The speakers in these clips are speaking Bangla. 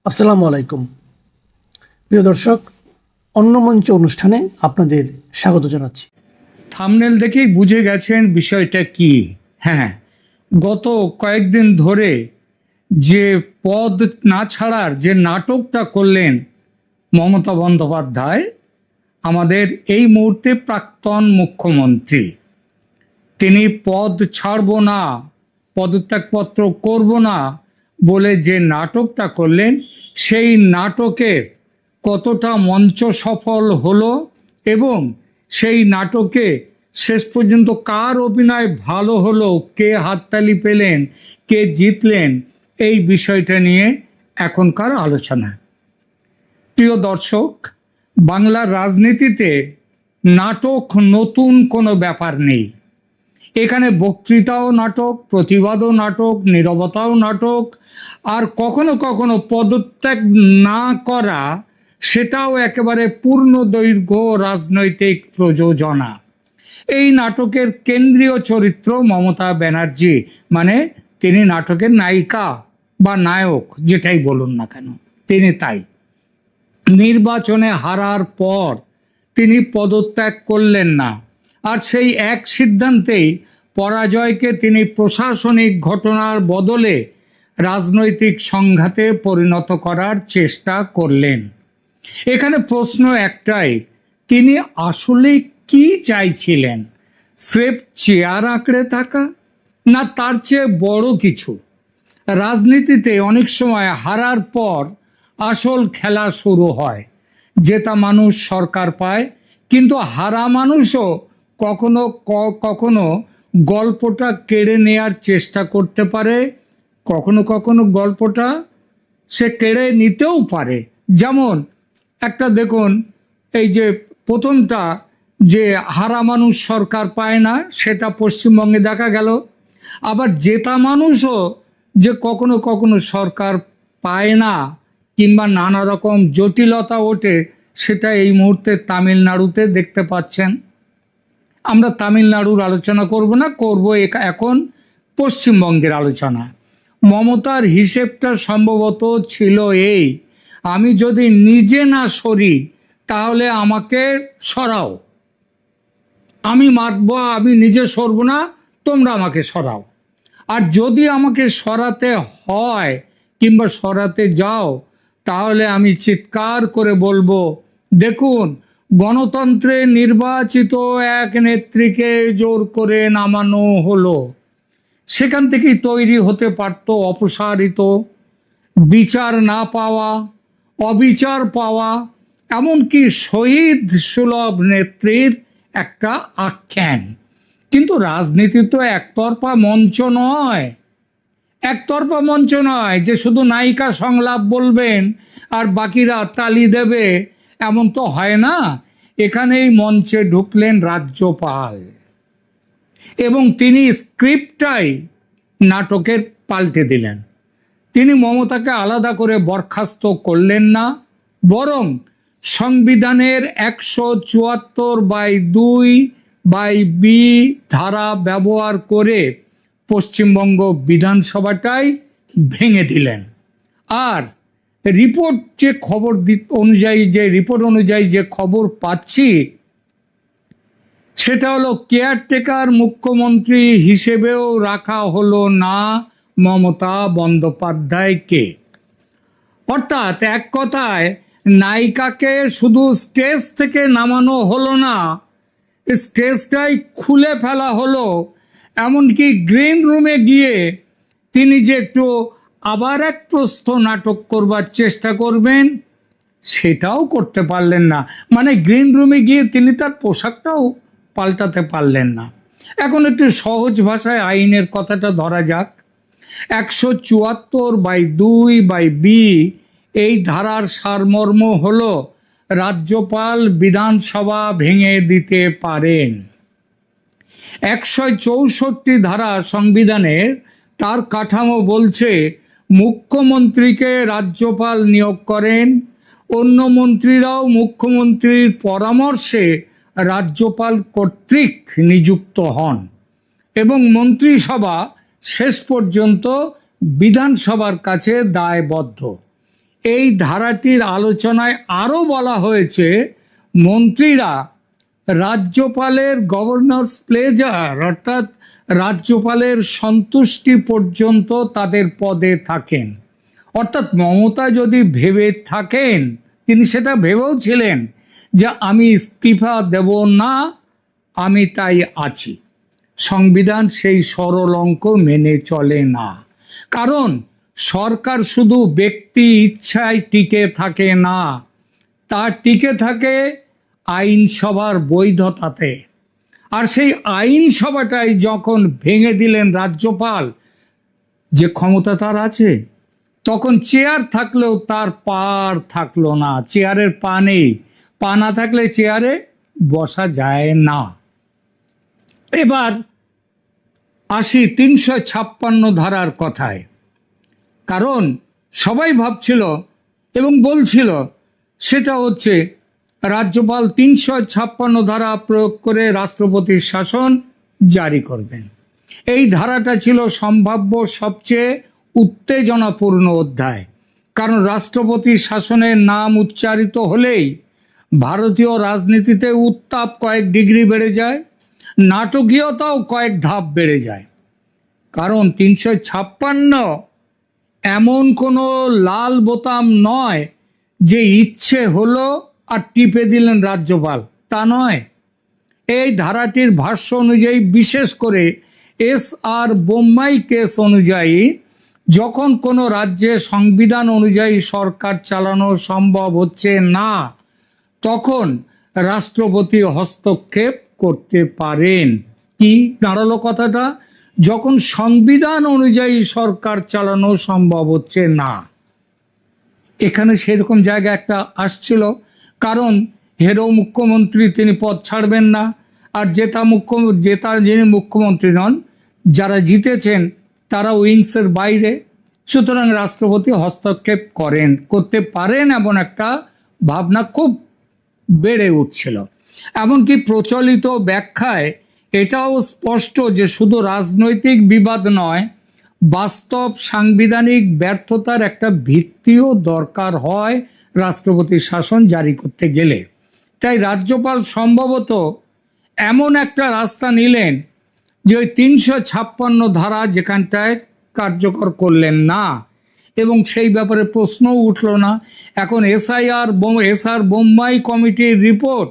আসসালামু আলাইকুম প্রিয় দর্শক, অন্য মঞ্চ অনুষ্ঠানে আপনাদের স্বাগত জানাচ্ছি। থাম্বনেল দেখেই বুঝে গেছেন বিষয়টা কি। হ্যাঁ, গত কয়েকদিন ধরে যে পদ না ছাড়ার যে নাটকটা করলেন মমতা বন্দ্যোপাধ্যায়, আমাদের এই মুহূর্তে প্রাক্তন মুখ্যমন্ত্রী, তিনি পদ ছাড়ব না, পদত্যাগপত্র করব না বলে যে নাটকটা করলেন, সেই নাটকের কতটা মঞ্চ সফল হলো এবং সেই নাটকে শেষ পর্যন্ত কার অভিনয় ভালো হলো, কে হাততালি পেলেন, কে জিতলেন, এই বিষয়টা নিয়ে এখনকার আলোচনা। প্রিয় দর্শক, বাংলার রাজনীতিতে নাটক নতুন কোনো ব্যাপার নেই। এখানে বক্তৃতাও নাটক, প্রতিবাদও নাটক, নীরবতাও নাটক, আর কখনো কখনো পদত্যাগ না করা, সেটাও একেবারে পূর্ণ দৈর্ঘ্য রাজনৈতিক প্রযোজনা। এই নাটকের কেন্দ্রীয় চরিত্র মমতা ব্যানার্জি, মানে তিনি নাটকের নায়িকা বা নায়ক, যেটাই বলুন না কেন, তিনি তাই। নির্বাচনে হারার পর তিনি পদত্যাগ করলেন না, আর সেই এক সিদ্ধান্তেই পরাজয়কে তিনি প্রশাসনিক ঘটনার বদলে রাজনৈতিক সংঘাতে পরিণত করার চেষ্টা করলেন। এখানে প্রশ্ন একটাই, তিনি আসলে কি চাইছিলেন? স্রেফ চেয়ার আঁকড়ে থাকা, না তার চেয়ে বড় কিছু? রাজনীতিতে অনেক সময় হারার পর আসল খেলা শুরু হয়। জেতা মানুষ সরকার পায়, কিন্তু হারা মানুষও কখনো কখনো গল্পটা কেড়ে নেয়ার চেষ্টা করতে পারে, কখনো কখনো গল্পটা সে কেড়ে নিতেও পারে। যেমন একটা দেখুন, এই যে প্রথমটা, যে হারা মানুষ সরকার পায় না, সেটা পশ্চিমবঙ্গে দেখা গেল। আবার জেতা মানুষও যে কখনো কখনো সরকার পায় না কিংবা নানা রকম জটিলতা ওঠে, সেটা এই মুহূর্তে তামিলনাড়ুতে দেখতে পাচ্ছেন। আমরা তামিলনাড়ুর আলোচনা করব না, করব এখন পশ্চিমবঙ্গের আলোচনা। মমতার হিসেবটা সম্ভবত ছিল এই, আমি যদি নিজে না সরি তাহলে আমাকে সরাও, আমি মারব, আমি নিজে সরব না, তোমরা আমাকে সরাও। আর যদি আমাকে সরাতে হয় কিংবা সরাতে যাও, তাহলে আমি চিৎকার করে বলবো, দেখুন, গণতন্ত্রে নির্বাচিত এক নেত্রীকে জোর করে নামানো হলো। সেখান থেকেই তৈরি হতে পারত অপসারিত, বিচার না পাওয়া, অবিচার পাওয়া, এমনকি শহীদ সুলভ নেত্রীর একটা আখ্যান। কিন্তু রাজনীতি তো একতরফা মঞ্চ নয়, একতরফা মঞ্চ নয় যে শুধু নায়িকা সংলাপ বলবেন আর বাকিরা তালি দেবে, এমন তো হয় না। এখানেই মঞ্চে ঢুকলেন রাজ্যপাল এবং তিনি স্ক্রিপ্টটাই নাটকের পাল্টে দিলেন। তিনি মমতাকে আলাদা করে বরখাস্ত করলেন না, বরং সংবিধানের 174/2/বি ধারা ব্যবহার করে পশ্চিমবঙ্গ বিধানসভাটাই ভেঙে দিলেন। আর রিপোর্ট যে খবর অনুযায়ী, যে রিপোর্ট অনুযায়ী যে খবর পাচ্ছি, সেটা হলো কেয়ারটেকার মুখ্যমন্ত্রী হিসেবেও রাখা হলো না মমতা বন্দ্যোপাধ্যায়কে। অর্থাৎ এক কথায়, নায়িকাকে শুধু স্টেজ থেকে নামানো হলো না, স্টেজটাই খুলে ফেলা হলো। এমনকি গ্রিন রুমে গিয়ে তিনি যে একটু আবার এক প্রস্থ নাটক করবার চেষ্টা করবেন, সেটাও করতে পারলেন না। মানে গ্রিন রুমে গিয়ে তিনি তার পোশাকটাও পাল্টাতে পারলেন না। এখন একটু সহজ ভাষায় আইনের কথাটা ধরা যাক। 174/2/বি এই ধারার সারমর্ম হলো, রাজ্যপাল বিধানসভা ভেঙে দিতে পারেন। 164 ধারা সংবিধানের তার কাঠামো বলছে, মুখ্যমন্ত্রীকে রাজ্যপাল নিয়োগ করেন, অন্য মন্ত্রীরাও মুখ্যমন্ত্রীর পরামর্শে রাজ্যপাল কর্তৃক নিযুক্ত হন এবং মন্ত্রিসভা শেষ পর্যন্ত বিধানসভার কাছে দায়বদ্ধ। এই ধারাটির আলোচনায় আরও বলা হয়েছে মন্ত্রীরা রাজ্যপালের গভর্নরস প্লেজার অর্থাৎ রাজ্যপালের সন্তুষ্টি পর্যন্ত তাদের পদে থাকেন। অর্থাৎ মমতা যদি ভেবে থাকেন, তিনি সেটা ভেবেও ছিলেন যে আমি ইস্তিফা দেব না, আমি তাই আছি। সংবিধান সেই সরল অঙ্ক মেনে চলে না। কারণ সরকার শুধু ব্যক্তি ইচ্ছায় টিকে থাকে না, তা টিকে থাকে আইনসভার বৈধতাতে। আর সেই আইনসভাটাই যখন ভেঙে দিলেন রাজ্যপাল, যে ক্ষমতা তার আছে, তখন চেয়ার থাকলেও তার পার থাকলো না। চেয়ারের পা নেই, পা না থাকলে চেয়ারে বসা যায় না। এবার আসি ৩৫৬ ধারার কথায়। কারণ সবাই ভাবছিল এবং বলছিল, সেটা হচ্ছে রাজ্যপাল ৩৫৬ ধারা প্রয়োগ করে রাষ্ট্রপতির শাসন জারি করবেন। এই ধারাটা ছিল সম্ভাব্য সবচেয়ে উত্তেজনাপূর্ণ অধ্যায়। কারণ রাষ্ট্রপতির শাসনের নাম উচ্চারিত হলেই ভারতীয় রাজনীতিতে উত্তাপ কয়েক ডিগ্রি বেড়ে যায়, নাটকীয়তাও কয়েক ধাপ বেড়ে যায়। কারণ ৩৫৬ এমন কোনো লাল বোতাম নয় যে ইচ্ছে হলো আর টিপে দিলেন রাজ্যপাল, তা নয়। এই ধারাটির ভাষ্য অনুযায়ী, বিশেষ করে SR বোম্মাই কেস অনুযায়ী, যখন কোনো রাজ্যে সংবিধান অনুযায়ী সরকার চালানো সম্ভব হচ্ছে না, তখন রাষ্ট্রপতি হস্তক্ষেপ করতে পারেন। কি দাঁড়ালো কথাটা? যখন সংবিধান অনুযায়ী সরকার চালানো সম্ভব হচ্ছে না। এখানে সেরকম জায়গা একটা আসছিল, কারণ হেরো মুখ্যমন্ত্রী, তিনি পদ ছাড়বেন না। আর যিনি মুখ্যমন্ত্রী নন, যারা জিতেছেন তারা উইংসের বাইরে। সুতরাং রাষ্ট্রপতি হস্তক্ষেপ করতে পারেন এমন একটা ভাবনা খুব বেড়ে উঠছিল। এমনকি প্রচলিত ব্যাখ্যায় এটাও স্পষ্ট যে শুধু রাজনৈতিক বিবাদ নয়, বাস্তব সাংবিধানিক ব্যর্থতার একটা ভিত্তিও দরকার হয় রাষ্ট্রপতির শাসন জারি করতে গেলে। তাই রাজ্যপাল সম্ভবত এমন একটা রাস্তা নিলেন যে ওই ৩৫৬ ধারা যেখানটায় কার্যকর করলেন না, এবং সেই ব্যাপারে প্রশ্নও উঠল না। এখন SR বোম্বাই কমিটির রিপোর্ট,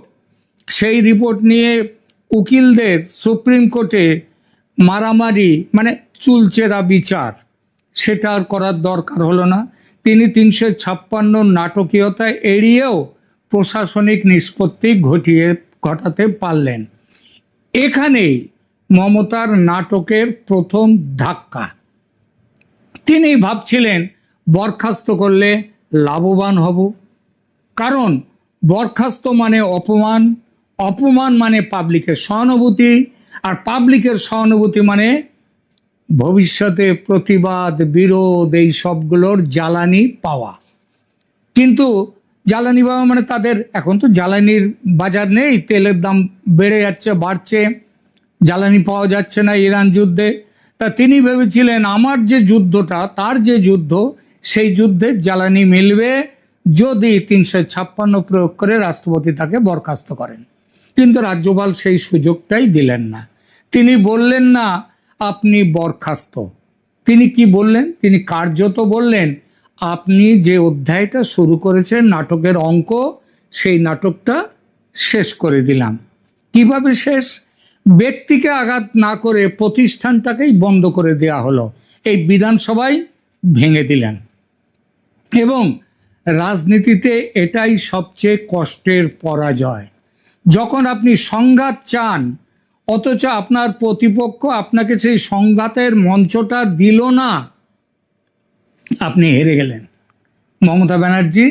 সেই রিপোর্ট নিয়ে উকিলদের সুপ্রিম কোর্টে মারামারি, মানে চুলচেরা বিচার, সেটা আর করার দরকার হলো না। তিনি ৩৫৬ নাটকীয়তা এড়িয়েও প্রশাসনিক নিষ্পত্তি ঘটাতে পারলেন। এখানেই মমতার নাটকের প্রথম ধাক্কা। তিনি ভাবছিলেন বরখাস্ত করলে লাভবান হব, কারণ বরখাস্ত মানে অপমান, অপমান মানে পাবলিকের সহানুভূতি, আর পাবলিকের সহানুভূতি মানে ভবিষ্যতে প্রতিবাদ, বিরোধ, এই সবগুলোর জ্বালানি পাওয়া। কিন্তু জ্বালানি পাওয়া মানে তাদের, এখন তো জ্বালানির বাজার নেই, তেলের দাম বেড়ে যাচ্ছে, বাড়ছে, জ্বালানি পাওয়া যাচ্ছে না ইরান যুদ্ধে। তা তিনি ভেবেছিলেন আমার যে যুদ্ধটা, তার যে যুদ্ধ, সেই যুদ্ধের জ্বালানি মিলবে যদি ৩৫৬ প্রয়োগ করে রাষ্ট্রপতি তাকে বরখাস্ত করেন। কিন্তু রাজ্যপাল সেই সুযোগটাই দিলেন না। তিনি বললেন না আপনি বরখাস্ত। তিনি কি বললেন? তিনি কার্যত বললেন, আপনি যে অধ্যায়টা শুরু করেছেন নাটকের অঙ্ক, সেই নাটকটা শেষ করে দিলাম। কিভাবে শেষ? ব্যক্তিকে আঘাত না করে প্রতিষ্ঠানটাকেই বন্ধ করে দেয়া হলো। এই বিধানসভায় ভেঙে দিলেন। এবং রাজনীতিতে এটাই সবচেয়ে কষ্টের পরাজয়, যখন আপনি সংঘাত চান অথচ আপনার প্রতিপক্ষ আপনাকে সেই সংঘাতের মঞ্চটা দিল না, আপনি হেরে গেলেন। মমতা ব্যানার্জি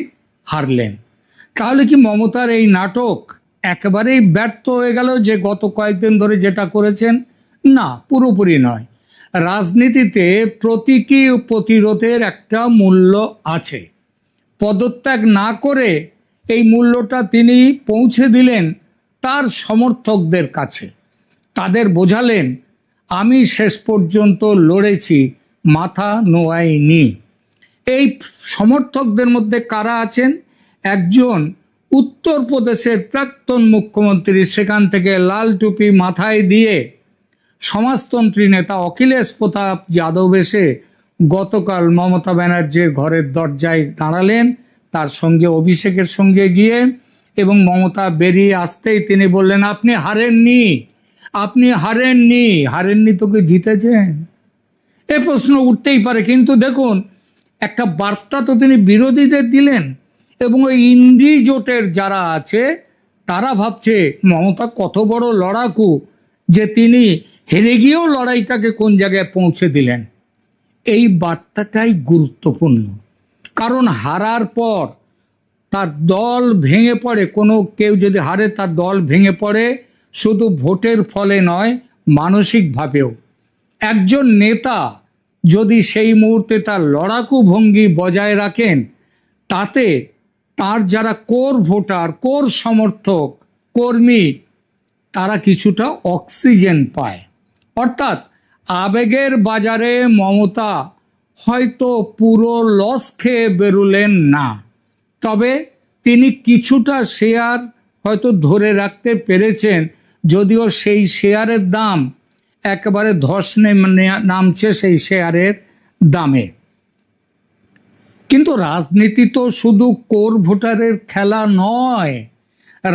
হারলেন। তাহলে কি মমতার এই নাটক একেবারেই ব্যর্থ হয়ে গেল, যে গত কয়েকদিন ধরে যেটা করেছেন? না, পুরোপুরি নয়। রাজনীতিতে প্রতীকী প্রতিরোধের একটা মূল্য আছে। পদত্যাগ না করে এই মূল্যটা তিনি পৌঁছে দিলেন তার সমর্থকদের কাছে। তাদের বোঝালেন, আমি শেষ পর্যন্ত লড়েছি, মাথা নোয়াইনি। এই সমর্থকদের মধ্যে কারা আছেন? একজন উত্তরপ্রদেশের প্রাক্তন মুখ্যমন্ত্রী, সেখান থেকে লাল টুপি মাথায় দিয়ে সমাজতন্ত্রী নেতা অখিলেশ প্রতাপ যাদব এসে গতকাল মমতা ব্যানার্জির ঘরের দরজায় দাঁড়ালেন তার সঙ্গে অভিষেকের সঙ্গে গিয়ে, এবং মমতা বেরিয়ে আসতেই তিনি বললেন, আপনি হারেননি, আপনি হারেননি, হারেননি তোকে জিতেছেন। এ প্রশ্ন উঠতেই পারে, কিন্তু দেখুন একটা বার্তা তো তিনি বিরোধীদের দিলেন, এবং ওই ইন্ডি জোটের যারা আছে তারা ভাবছে মমতা কত বড় লড়াকু যে তিনি হেরে গিয়েও লড়াইটাকে কোন জায়গায় পৌঁছে দিলেন। এই বার্তাটাই গুরুত্বপূর্ণ, কারণ হারার পর তার দল ভেঙে পড়ে। কোনো কেউ যদি হারে তার দল ভেঙে পড়ে, শুধু ভোটের ফলে নয়, মানসিকভাবেও। একজন নেতা যদি সেই মুহূর্তে তার লড়াকু ভঙ্গি বজায় রাখেন, তাতে তার যারা কোর ভোটার, কোর সমর্থক, কর্মী, তারা কিছুটা অক্সিজেন পায়। অর্থাৎ আবেগের বাজারে মমতা হয়তো পুরো লস খেয়ে বেরুলেন না, তবে তিনি কিছুটা শেয়ার হয়তো ধরে রাখতে পেরেছেন, যদিও সেই শেয়ারের দাম একেবারে ধস নামছে সেই শেয়ারের দামে। কিন্তু রাজনীতি তো শুধু কোর ভোটারের খেলা নয়,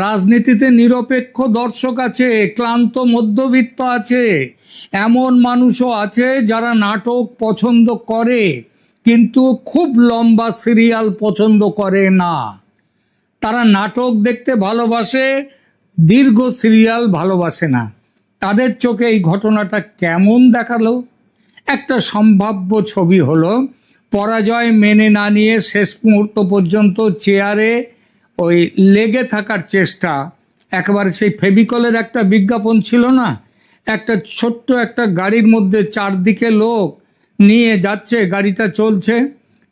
রাজনীতিতে নিরপেক্ষ দর্শক আছে, ক্লান্ত মধ্যবিত্ত আছে, এমন মানুষও আছে যারা নাটক পছন্দ করে কিন্তু খুব লম্বা সিরিয়াল পছন্দ করে না। তারা নাটক দেখতে ভালোবাসে, দীর্ঘ সিরিয়াল ভালোবাসে না। তাদের চোখে এই ঘটনাটা কেমন দেখালো? একটা সম্ভাব্য ছবি হলো, পরাজয় মেনে না নিয়ে শেষ মুহূর্ত পর্যন্ত চেয়ারে ওই লেগে থাকার চেষ্টা। একেবারে সেই ফেভিকলের একটা বিজ্ঞাপন ছিল না, একটা ছোট্ট একটা গাড়ির মধ্যে চারদিকে লোক নিয়ে যাচ্ছে, গাড়িটা চলছে,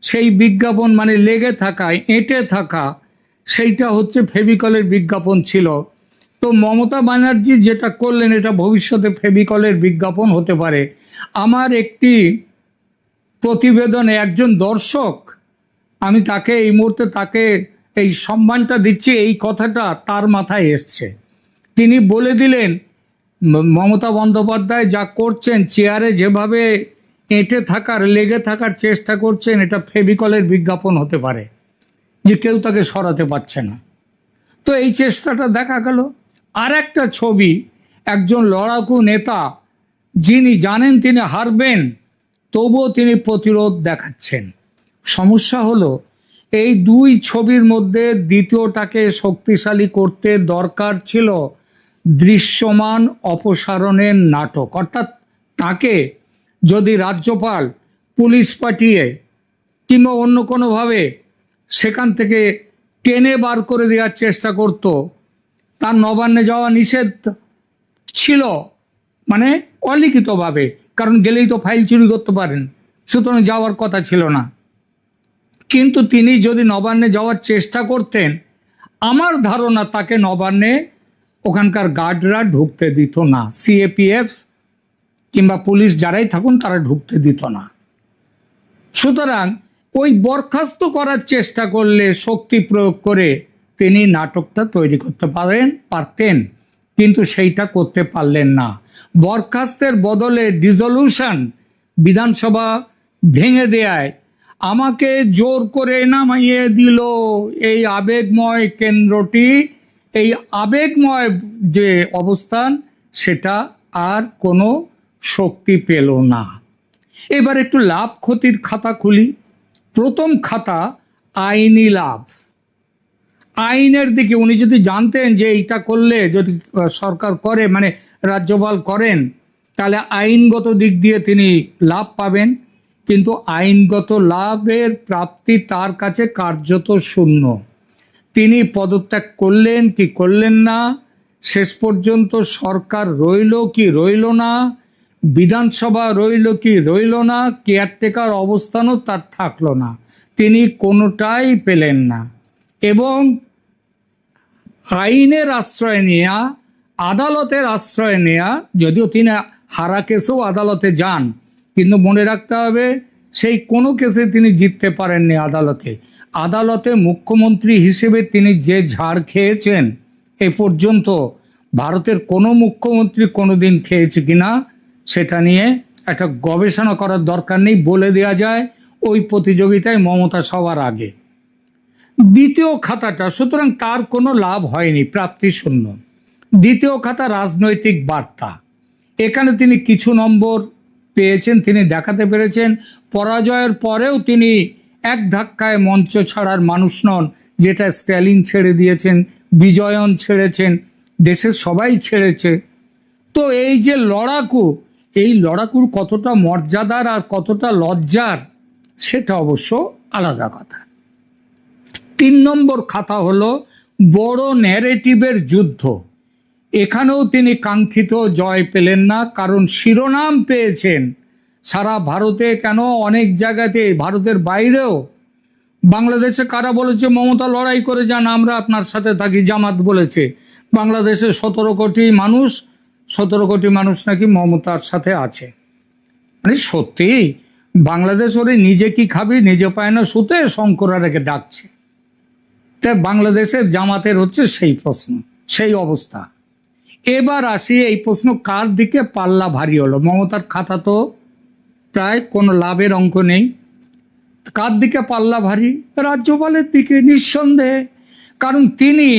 সেই বিজ্ঞাপন মানে লেগে থাকা, এঁটে থাকা, সেইটা হচ্ছে ফেভিকলের বিজ্ঞাপন ছিল। তো মমতা ব্যানার্জি যেটা করলেন, এটা ভবিষ্যতে ফেভিকলের বিজ্ঞাপন হতে পারে। আমার একটি প্রতিবেদনে একজন দর্শক, আমি তাকে এই মুহূর্তে তাকে এই সম্মানটা দিচ্ছি, এই কথাটা তার মাথায় এসছে। তিনি বলে দিলেন মমতা বন্দ্যোপাধ্যায় যা করছেন, চেয়ারে যেভাবে এঁটে থাকার, লেগে থাকার চেষ্টা করছেন, এটা ফেভিকলের বিজ্ঞাপন হতে পারে, যে কেউ তাকে সরাতে পারছে না। তো এই চেষ্টাটা দেখা গেল। আর একটা ছবি, একজন লড়াকু নেতা যিনি জানেন তিনি হারবেন, তবুও তিনি প্রতিরোধ দেখাচ্ছেন। সমস্যা হলো এই দুই ছবির মধ্যে দ্বিতীয়টাকে শক্তিশালী করতে দরকার ছিল দৃশ্যমান অপসারণের নাটক। অর্থাৎ তাকে যদি রাজ্যপাল পুলিশ পাঠিয়ে কিংবা অন্য কোনোভাবে সেখান থেকে টেনে বার করে দেওয়ার চেষ্টা করত, তার নবান্নে যাওয়া নিষেধ ছিল, মানে অলিখিতভাবে, কারণ গেলেই তো ফাইল চুরি করতে পারেন, সুতরাং যাওয়ার কথা ছিল না। কিন্তু তিনি যদি নবান্নে যাওয়ার চেষ্টা করতেন, আমার ধারণা তাকে নবান্নে ওখানকার গার্ডরা ঢুকতে দিত না, সিএপিএফ কিংবা পুলিশ যারাই থাকুন তারা ঢুকতে দিত না। সুতরাং ওই বরখাস্ত করার চেষ্টা করলে শক্তি প্রয়োগ করে তিনি নাটকটা তৈরি করতে পারতেন, কিন্তু সেইটা করতে পারলেন না। বরখাস্তের বদলে ডিসলিউশন, বিধানসভা ভেঙে দেয়, আমাকে জোর করে নামাইয়ে দিল, এই আবেগময় কেন্দ্রটি, এই আবেগময় যে অবস্থান, সেটা আর কোনো শক্তি পেল না। এবার একটু লাভ ক্ষতির খাতা খুলি। প্রথম খাতা আইনি লাভ। আইনের দিকে উনি যদি জানতেন যে এইটা করলে, যদি সরকার করে, মানে রাজ্যপাল করেন, তাহলে আইনগত দিক দিয়ে তিনি লাভ পাবেন, কিন্তু আইনগত লাভের প্রাপ্তি তার কাছে কার্যত শূন্য। তিনি পদত্যাগ করলেন কি করলেন না, শেষ পর্যন্ত সরকার রইল কি রইল না, বিধানসভা রইল কি রইল না, কেয়ারটেকার অবস্থানও তার থাকলো না, তিনি কোনোটাই পেলেন না। এবং আইনের আশ্রয় নেয়া, আদালতের আশ্রয় নেয়া, যদিও তিনি হারা কেসেও আদালতে যান, কিন্তু মনে রাখতে হবে সেই কোনো কেসে তিনি জিততে পারেননি আদালতে। আদালতে মুখ্যমন্ত্রী হিসেবে তিনি যে ঝাড় খেয়েছেন এ পর্যন্ত ভারতের কোনো মুখ্যমন্ত্রী কোনোদিন খেয়েছে কিনা সেটা নিয়ে একটা গবেষণা করার দরকার নেই, বলে দেওয়া যায় ওই প্রতিযোগিতায় মমতা সবার আগে। দ্বিতীয় খাতাটা সুতরাং তার কোনো লাভ হয়নি, প্রাপ্তি শূন্য। দ্বিতীয় খাতা রাজনৈতিক বার্তা, এখানে তিনি কিছু নম্বর পেয়েছেন, তিনি দেখাতে পেরেছেন পরাজয়ের পরেও তিনি এক ধাক্কায় মঞ্চ ছাড়ার মানুষ নন, যেটা স্ট্যালিন ছেড়ে দিয়েছেন, বিজয়ন ছেড়েছেন, দেশের সবাই ছেড়েছে। তো এই যে লড়াকু, এই লড়াকুর কতটা মর্যাদার আর কতটা লজ্জার সেটা অবশ্য আলাদা কথা। 3 নম্বর খাতা হলো বড় ন্যারেটিভের যুদ্ধ। এখানেও তিনি কাঙ্ক্ষিত জয় পেলেন না, কারণ শিরোনাম পেয়েছেন সারা ভারতে, কেন অনেক জায়গাতে, ভারতের বাইরেও। বাংলাদেশে কারা বলেছে মমতা লড়াই করে যান, আমরা আপনার সাথে থাকি, জামাত বলেছে। বাংলাদেশে 17 কোটি মানুষ নাকি মমতার সাথে আছে। মানে সত্যি বাংলাদেশ ওরে নিজে কি খাবি, নিজে পায় না শুতে, শঙ্করা রেখে ডাকছে। তাই বাংলাদেশের জামাতের হচ্ছে সেই প্রশ্ন, সেই অবস্থা। এবার আসি এই প্রশ্ন, কার দিকে পাল্লা ভারী হলো? মমতার খাতা তো প্রায় কোনো লাভের অঙ্ক নেই। কার দিকে পাল্লা ভারী? রাজ্যপালের দিকে নিঃসন্দেহে। কারণ তিনি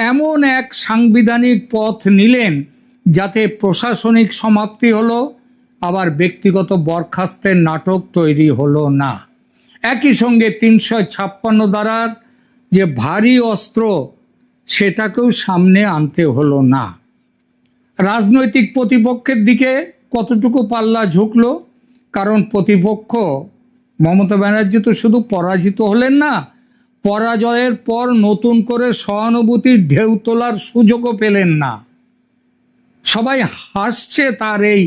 এমন এক সাংবিধানিক পথ নিলেন যাতে প্রশাসনিক সমাপ্তি হলো, আবার ব্যক্তিগত বরখাস্তের নাটক তৈরি হলো না। একই সঙ্গে 356 ধারার যে ভারী অস্ত্র সেটাকেও সামনে আনতে হলো না। রাজনৈতিক প্রতিপক্ষের দিকে কতটুকু পাল্লা ঝুঁকলো? কারণ প্রতিপক্ষ মমতা ব্যানার্জি তো শুধু পরাজিত হলেন না, পরাজয়ের পর নতুন করে সহানুভূতির ঢেউ তোলার সুযোগও পেলেন না। সবাই হাসছে তার এই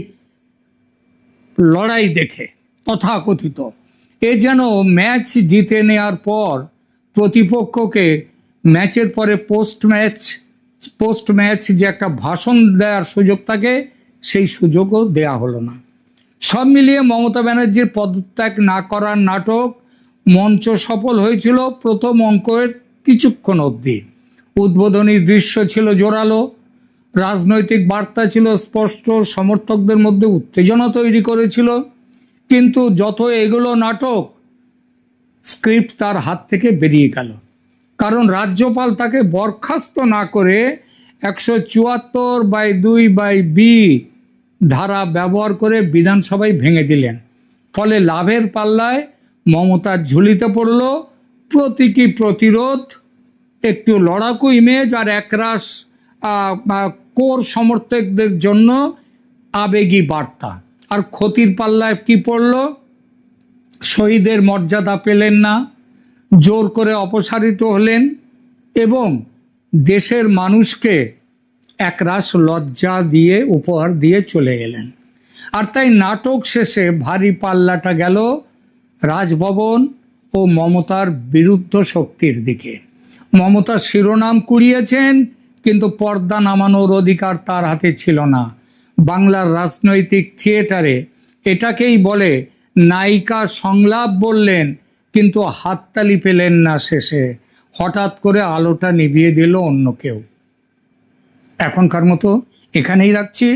লড়াই দেখে, তথাকথিত। এ যেন ম্যাচ জিতে নেওয়ার পর প্রতিপক্ষকে ম্যাচের পরে পোস্ট ম্যাচ যে একটা ভাষণ দেওয়ার সুযোগ থাকে, সেই সুযোগও দেয়া হলো না। সব মিলিয়ে মমতা ব্যানার্জির পদত্যাগ না করার নাটক মঞ্চ সফল হয়েছিল প্রথম অঙ্কের কিছুক্ষণ অবধি। উদ্বোধনী দৃশ্য ছিল জোরালো, রাজনৈতিক বার্তা ছিল স্পষ্ট, সমর্থকদের মধ্যে উত্তেজনা তৈরি করেছিল। কিন্তু যত এগুলো নাটক, স্ক্রিপ্ট তার হাত থেকে বেরিয়ে গেল। কারণ রাজ্যপাল তাকে বরখাস্ত না করে 174/2/B ধারা ব্যবহার করে বিধানসভায় ভেঙে দিলেন। ফলে লাভের পাল্লায় মমতার ঝুলিতে পড়ল প্রতীকী প্রতিরোধ, একটু লড়াকু ইমেজ, আর একরাশ কোর সমর্থকদের জন্য আবেগী বার্তা। আর ক্ষতির পাল্লায় কি পড়ল? শহীদের মর্যাদা পেলেন না, জোর করে অপসারিত হলেন এবং দেশের মানুষকে একরাশ লজ্জা দিয়ে উপহার দিয়ে চলে গেলেন। আর তাই নাটক শেষে ভারী পাল্লাটা গেল রাজভবন ও মমতার বিরুদ্ধ শক্তির দিকে। মমতা শিরোনাম কুড়িয়েছেন, কিন্তু পর্দা নামানোর অধিকার তার হাতে ছিল না। বাংলার রাজনৈতিক থিয়েটারে এটাকেই বলে নায়িকা সংলাপ বললেন, কিন্তু হাততালি পেলেন না শেষে। হঠাৎ করে আলোটা নিভিয়ে দিল অন্য কেউ। এখনকার মতো এখানেই রাখছি।